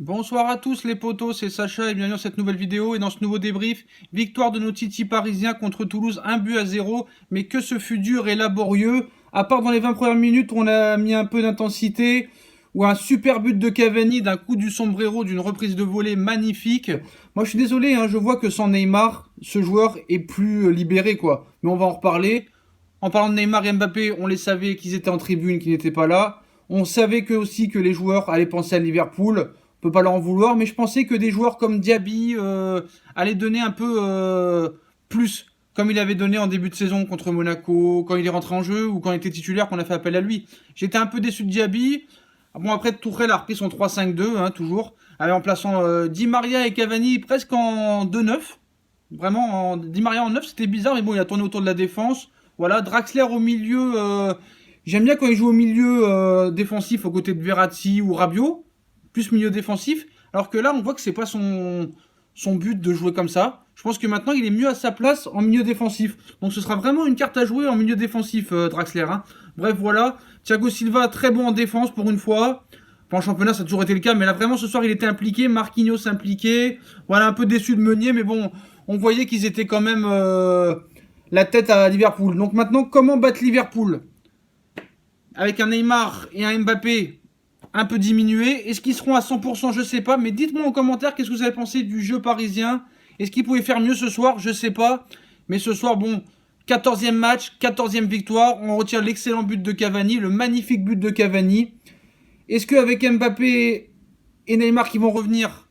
Bonsoir à tous les potos, c'est Sacha et bienvenue dans cette nouvelle vidéo et dans ce nouveau débrief. Victoire de nos titis parisiens contre Toulouse, 1-0, mais que ce fut dur et laborieux. À part dans les 20 premières minutes où on a mis un peu d'intensité, ou un super but de Cavani d'un coup du sombrero, d'une reprise de volée magnifique. Moi je suis désolé, je vois que sans Neymar, ce joueur est plus libéré quoi. Mais on va en reparler. En parlant de Neymar et Mbappé, on les savait qu'ils étaient en tribune, qu'ils n'étaient pas là. On savait aussi que les joueurs allaient penser à Liverpool. On peut pas leur en vouloir, mais je pensais que des joueurs comme Diaby allaient donner un peu plus, comme il avait donné en début de saison contre Monaco, quand il est rentré en jeu ou quand il était titulaire, qu'on a fait appel à lui. J'étais un peu déçu de Diaby. Bon, après, Tourelle a repris son 3-5-2, toujours, en plaçant Di Maria et Cavani presque en 2-9. Vraiment, Di Maria en 9, c'était bizarre, mais bon, il a tourné autour de la défense. Voilà, Draxler au milieu. J'aime bien quand il joue au milieu défensif aux côtés de Verratti ou Rabiot, plus milieu défensif. Alors que là, on voit que c'est pas son but de jouer comme ça. Je pense que maintenant, il est mieux à sa place en milieu défensif. Donc ce sera vraiment une carte à jouer en milieu défensif, Draxler. Bref, voilà. Thiago Silva, très bon en défense pour une fois. Enfin, en championnat, ça a toujours été le cas, mais là, vraiment, ce soir, il était impliqué. Marquinhos impliqué. Voilà, un peu déçu de Meunier, mais bon, on voyait qu'ils étaient quand même la tête à Liverpool. Donc maintenant, comment battre Liverpool avec un Neymar et un Mbappé un peu diminués? Est-ce qu'ils seront à 100%? Je sais pas, mais dites-moi en commentaire qu'est-ce que vous avez pensé du jeu parisien. Est-ce qu'ils pouvaient faire mieux ce soir? Je sais pas. Mais ce soir, bon, 14e match, 14e victoire. On retient l'excellent but de Cavani, le magnifique but de Cavani. Est-ce qu'avec Mbappé et Neymar qui vont revenir,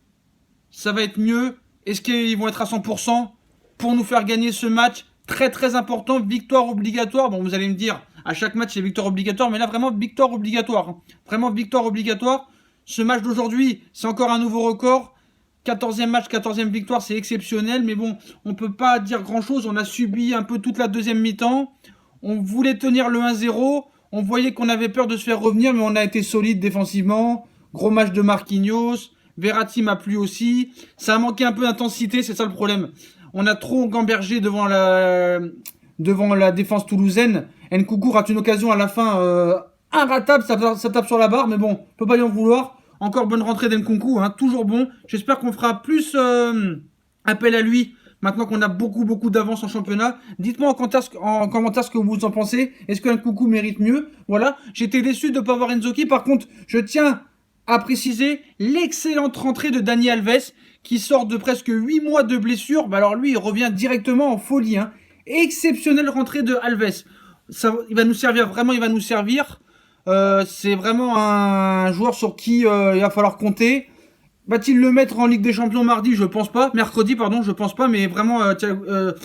ça va être mieux? Est-ce qu'ils vont être à 100% pour nous faire gagner ce match? Très très important, victoire obligatoire. Bon, vous allez me dire, à chaque match c'est victoire obligatoire, mais là vraiment victoire obligatoire. Vraiment victoire obligatoire. Ce match d'aujourd'hui, c'est encore un nouveau record. 14e match, 14e victoire, c'est exceptionnel, mais bon, on peut pas dire grand chose. On a subi un peu toute la deuxième mi-temps. On voulait tenir le 1-0. On voyait qu'on avait peur de se faire revenir, mais on a été solide défensivement. Gros match de Marquinhos. Verratti m'a plu aussi. Ça a manqué un peu d'intensité, c'est ça le problème. On a trop gambergé devant la défense toulousaine. Nkunku rate une occasion à la fin inratable, ça tape sur la barre, mais bon, on peut pas lui en vouloir. Encore bonne rentrée d'Nkunku, toujours bon. J'espère qu'on fera plus appel à lui maintenant qu'on a beaucoup d'avance en championnat. Dites-moi en commentaire ce que vous en pensez. Est-ce que Nkunku mérite mieux? Voilà, j'étais déçu de ne pas voir Nzoki. Par contre, je tiens à préciser l'excellente rentrée de Dani Alves qui sort de presque 8 mois de blessure. Alors lui, il revient directement en folie. Exceptionnelle rentrée de Alves. Ça, il va nous servir, vraiment, il va nous servir. C'est vraiment un joueur sur qui il va falloir compter. Va-t-il le mettre en Ligue des Champions mardi? Je pense pas. Mercredi, pardon, je pense pas. Mais vraiment, Alves,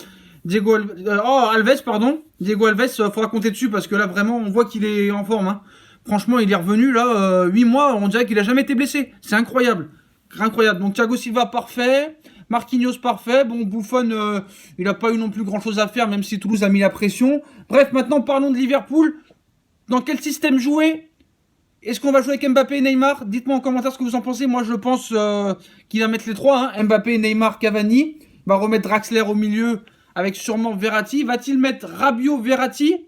pardon. Diego Alves, faudra compter dessus parce que là, vraiment, on voit qu'il est en forme. Franchement, il est revenu là, 8 mois, on dirait qu'il a jamais été blessé. C'est incroyable. Incroyable. Donc Thiago Silva, parfait. Marquinhos, parfait. Bon, Buffon, il n'a pas eu non plus grand-chose à faire, même si Toulouse a mis la pression. Bref, maintenant, parlons de Liverpool. Dans quel système jouer? Est-ce qu'on va jouer avec Mbappé et Neymar? Dites-moi en commentaire ce que vous en pensez. Moi, je pense qu'il va mettre les trois. Mbappé, Neymar, Cavani. Il va remettre Draxler au milieu avec sûrement Verratti. Va-t-il mettre Rabiot, Verratti?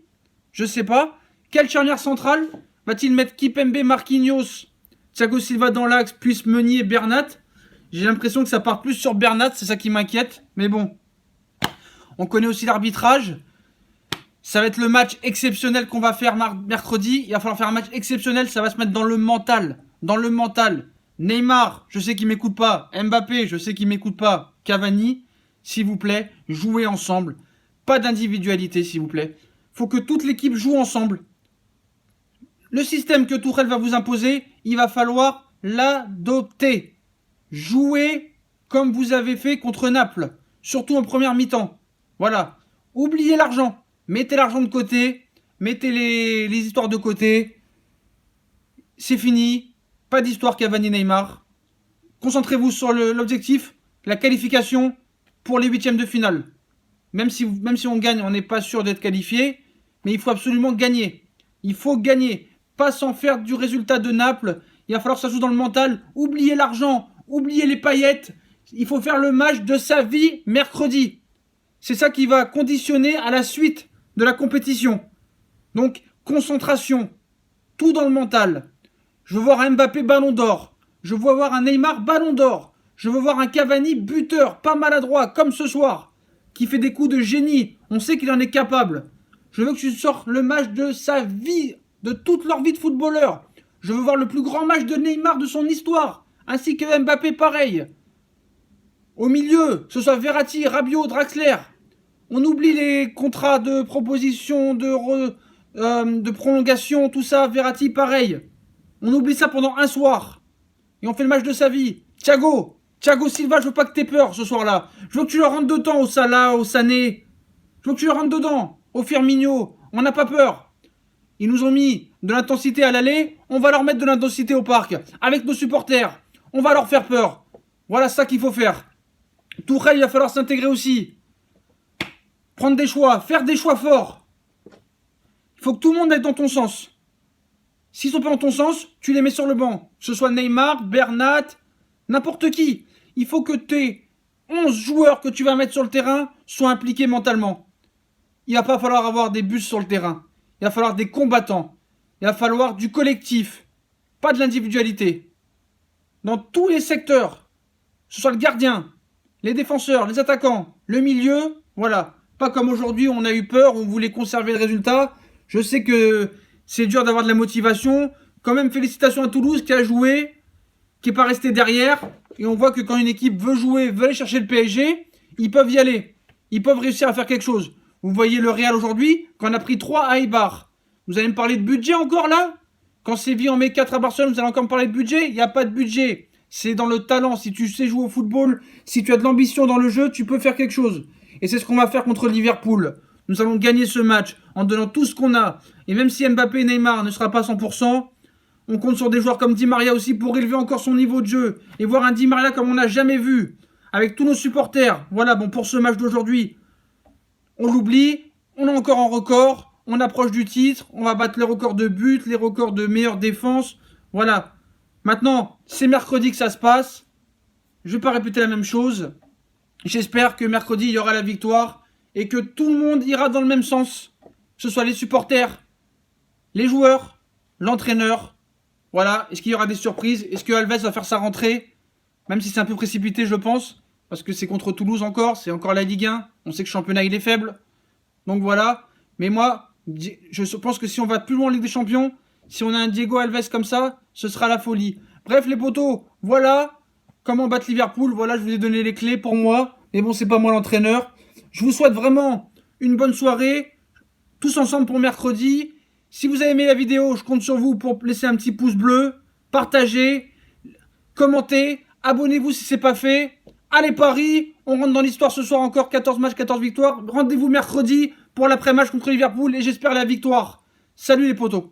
Je sais pas. Quelle charnière centrale? Va-t-il mettre Kipembe, Marquinhos, Thiago Silva dans l'axe, puis Meunier, Bernat? J'ai l'impression que ça part plus sur Bernat, c'est ça qui m'inquiète. Mais bon, on connaît aussi l'arbitrage. Ça va être le match exceptionnel qu'on va faire mercredi. Il va falloir faire un match exceptionnel, ça va se mettre dans le mental. Dans le mental. Neymar, je sais qu'il m'écoute pas. Mbappé, je sais qu'il m'écoute pas. Cavani, s'il vous plaît, jouez ensemble. Pas d'individualité, s'il vous plaît. Faut que toute l'équipe joue ensemble. Le système que Tourelle va vous imposer, il va falloir l'adopter. Jouez comme vous avez fait contre Naples, surtout en première mi-temps. Voilà. Oubliez l'argent. Mettez l'argent de côté. Mettez les histoires de côté. C'est fini. Pas d'histoire Cavani-Neymar. Concentrez-vous sur l'objectif, la qualification pour les huitièmes de finale. Même si on gagne, on n'est pas sûr d'être qualifié. Mais il faut absolument gagner. Il faut gagner. Pas sans faire du résultat de Naples. Il va falloir que ça joue dans le mental. Oubliez l'argent. Oubliez les paillettes. Il faut faire le match de sa vie mercredi. C'est ça qui va conditionner à la suite de la compétition. Donc, concentration. Tout dans le mental. Je veux voir un Mbappé ballon d'or. Je veux voir un Neymar ballon d'or. Je veux voir un Cavani buteur, pas maladroit, comme ce soir, qui fait des coups de génie. On sait qu'il en est capable. Je veux que tu sortes le match de sa vie, de toute leur vie de footballeur. Je veux voir le plus grand match de Neymar de son histoire, ainsi que Mbappé pareil. Au milieu, que ce soit Verratti, Rabiot, Draxler. On oublie les contrats de proposition, de prolongation, tout ça, Verratti pareil. On oublie ça pendant un soir. Et on fait le match de sa vie. Thiago Silva, je veux pas que t'aies peur ce soir-là. Je veux que tu leur rentres dedans au Salah, au Sané. Je veux que tu leur rentres dedans. Au Firmino. On n'a pas peur. Ils nous ont mis de l'intensité à l'aller. On va leur mettre de l'intensité au parc. Avec nos supporters. On va leur faire peur. Voilà ça qu'il faut faire. Tourelle, il va falloir s'intégrer aussi. Prendre des choix. Faire des choix forts. Il faut que tout le monde aille dans ton sens. S'ils sont pas dans ton sens, tu les mets sur le banc. Que ce soit Neymar, Bernat, n'importe qui. Il faut que tes 11 joueurs que tu vas mettre sur le terrain soient impliqués mentalement. Il va pas falloir avoir des bus sur le terrain. Il va falloir des combattants. Il va falloir du collectif. Pas de l'individualité. Dans tous les secteurs. Que ce soit le gardien, les défenseurs, les attaquants, le milieu. Voilà. Pas comme aujourd'hui, on a eu peur, on voulait conserver le résultat. Je sais que c'est dur d'avoir de la motivation. Quand même, félicitations à Toulouse qui a joué, qui n'est pas resté derrière. Et on voit que quand une équipe veut jouer, veut aller chercher le PSG, ils peuvent y aller. Ils peuvent réussir à faire quelque chose. Vous voyez le Real aujourd'hui, quand on a pris 3 à Eibar. Vous allez me parler de budget encore là? Quand Séville en met 4 à Barcelone, vous allez encore me parler de budget? Il n'y a pas de budget. C'est dans le talent. Si tu sais jouer au football, si tu as de l'ambition dans le jeu, tu peux faire quelque chose. Et c'est ce qu'on va faire contre Liverpool. Nous allons gagner ce match en donnant tout ce qu'on a. Et même si Mbappé et Neymar ne sera pas à 100%, on compte sur des joueurs comme Di Maria aussi pour élever encore son niveau de jeu. Et voir un Di Maria comme on n'a jamais vu. Avec tous nos supporters. Voilà, bon, pour ce match d'aujourd'hui, on l'oublie. On est encore en record. On approche du titre. On va battre les records de buts, les records de meilleure défense. Voilà. Maintenant, c'est mercredi que ça se passe. Je ne vais pas répéter la même chose. J'espère que mercredi, il y aura la victoire. Et que tout le monde ira dans le même sens. Que ce soit les supporters, les joueurs, l'entraîneur. Voilà. Est-ce qu'il y aura des surprises? Est-ce que Alves va faire sa rentrée? Même si c'est un peu précipité, je pense. Parce que c'est contre Toulouse encore. C'est encore la Ligue 1. On sait que le championnat, il est faible. Donc voilà. Mais moi, je pense que si on va plus loin en Ligue des Champions, si on a un Diego Alves comme ça, ce sera la folie. Bref, les potos, voilà comment battre Liverpool. Voilà, je vous ai donné les clés pour moi. Mais bon, c'est pas moi l'entraîneur. Je vous souhaite vraiment une bonne soirée. Tous ensemble pour mercredi. Si vous avez aimé la vidéo, je compte sur vous pour laisser un petit pouce bleu. Partagez, commentez, abonnez-vous si c'est pas fait. Allez Paris, on rentre dans l'histoire ce soir encore, 14 matchs, 14 victoires. Rendez-vous mercredi pour l'après-match contre Liverpool et j'espère la victoire. Salut les potos.